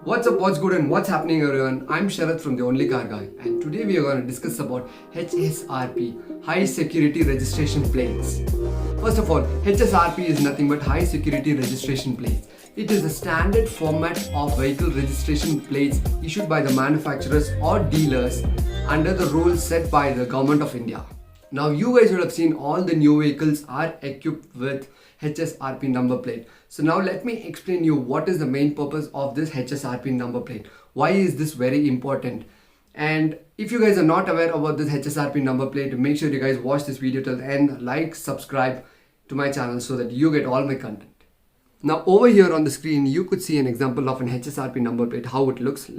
What's up, what's good and what's happening everyone? I'm Sharath from The Only Car Guy, and today we are going to discuss about HSRP, High Security Registration Plates. First of all, HSRP is nothing but High Security Registration Plates. It is a standard format of vehicle registration plates issued by the manufacturers or dealers under the rules set by the Government of India. Now you guys would have seen all the new vehicles are equipped with HSRP number plate. So now let me explain you what is the main purpose of this HSRP number plate. Why is this very important? And if you guys are not aware about this HSRP number plate, make sure you guys watch this video till the end, like, subscribe to my channel so that you get all my content. Now over here on the screen, you could see an example of an HSRP number plate, how it looks.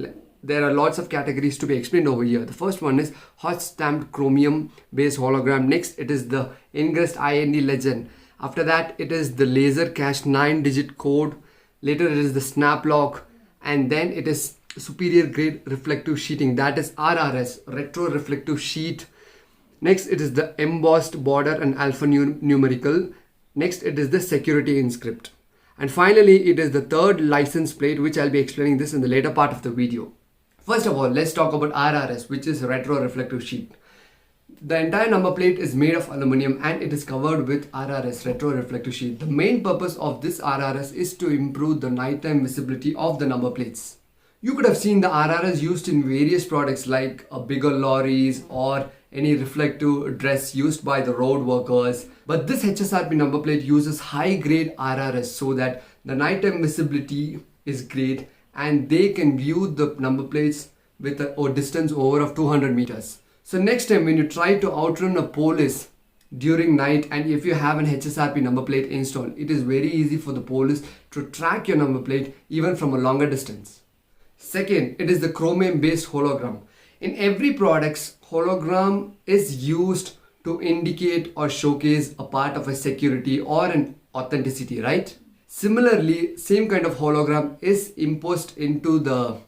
There are lots of categories to be explained over here. The first one is hot stamped chromium based hologram. Next, it is the ingressed IND legend. After that, it is the laser cast 9-digit code. Later, it is the snap lock. And then it is superior grade reflective sheeting. That is RRS, retro reflective sheet. Next, it is the embossed border and alphanumerical. Next, it is the security inscript. And finally, it is the third license plate, which I'll be explaining this in the later part of the video. First of all, let's talk about RRS, which is retro reflective sheet. The entire number plate is made of aluminum and it is covered with RRS, retro reflective sheet. The main purpose of this RRS is to improve the nighttime visibility of the number plates. You could have seen the RRS used in various products like bigger lorries or any reflective dress used by the road workers. But this HSRP number plate uses high grade RRS so that the nighttime visibility is great and they can view the number plates with a distance over of 200 meters. So next time when you try to outrun a police during night and if you have an HSRP number plate installed, it is very easy for the police to track your number plate even from a longer distance. Second, it is the chromium based hologram. In every product, hologram is used to indicate or showcase a part of a security or an authenticity, right? Similarly, same kind of hologram is imposed into the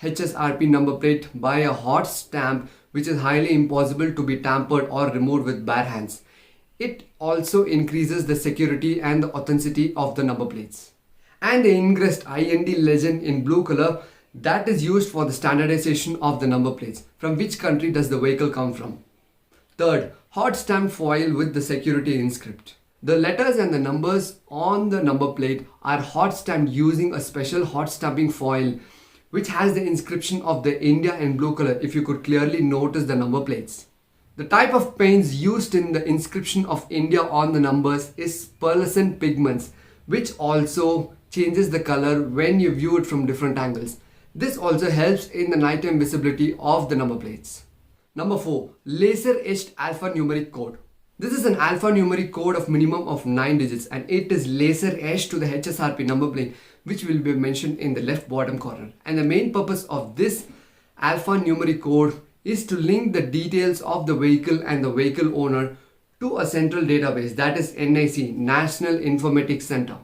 HSRP number plate by a hot stamp, which is highly impossible to be tampered or removed with bare hands. It also increases the security and the authenticity of the number plates. And the ingressed IND legend in blue color, that is used for the standardization of the number plates. From which country does the vehicle come from? Third, hot stamped foil with the security inscript. The letters and the numbers on the number plate are hot stamped using a special hot stamping foil which has the inscription of the India in blue color if you could clearly notice the number plates. The type of paints used in the inscription of India on the numbers is pearlescent pigments, which also changes the color when you view it from different angles. This also helps in the nighttime visibility of the number plates. Number 4. Laser etched alphanumeric code. This is an alphanumeric code of minimum of 9 digits and it is laser etched to the HSRP number plate, which will be mentioned in the left bottom corner. And the main purpose of this alphanumeric code is to link the details of the vehicle and the vehicle owner to a central database, that is NIC, National Informatics Center.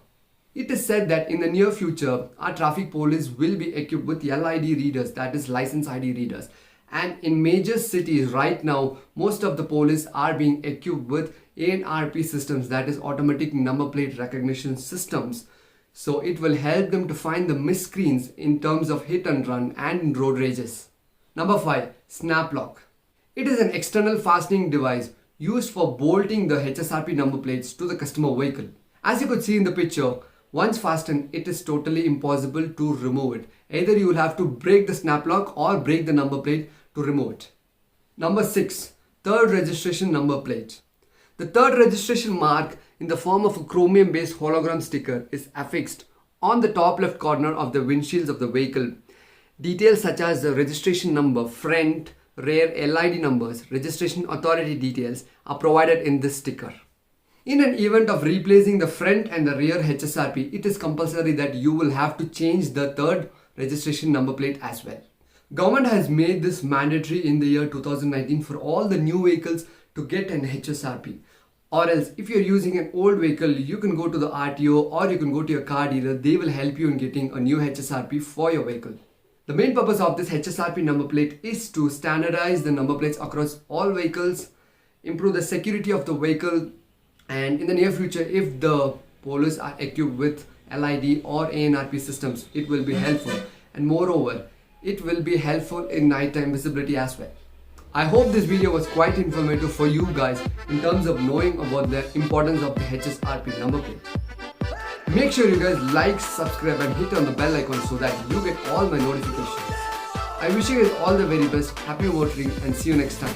It is said that in the near future, our traffic police will be equipped with LID readers, that is license ID readers. And in major cities right now, most of the police are being equipped with ANRP systems, that is automatic number plate recognition systems. So it will help them to find the miscreants in terms of hit and run and road rages. Number 5. Snap lock. It is an external fastening device used for bolting the HSRP number plates to the customer vehicle. As you could see in the picture, once fastened, it is totally impossible to remove it. Either you will have to break the snap lock or break the number plate to remove it. Number 6. Third registration number plate. The third registration mark in the form of a chromium based hologram sticker is affixed on the top left corner of the windshields of the vehicle. Details such as the registration number, front, rear LID numbers, registration authority details are provided in this sticker. In an event of replacing the front and the rear HSRP, it is compulsory that you will have to change the third registration number plate as well. Government has made this mandatory in the year 2019 for all the new vehicles to get an HSRP. Or else, if you're using an old vehicle, you can go to the RTO or you can go to your car dealer. They will help you in getting a new HSRP for your vehicle. The main purpose of this HSRP number plate is to standardize the number plates across all vehicles, improve the security of the vehicle, and in the near future, if the police are equipped with LID or ANRP systems, it will be helpful. and moreover, it will be helpful in nighttime visibility as well. I hope this video was quite informative for you guys in terms of knowing about the importance of the HSRP number plate. Make sure you guys like, subscribe and hit on the bell icon so that you get all my notifications. I wish you guys all the very best, happy motoring and see you next time.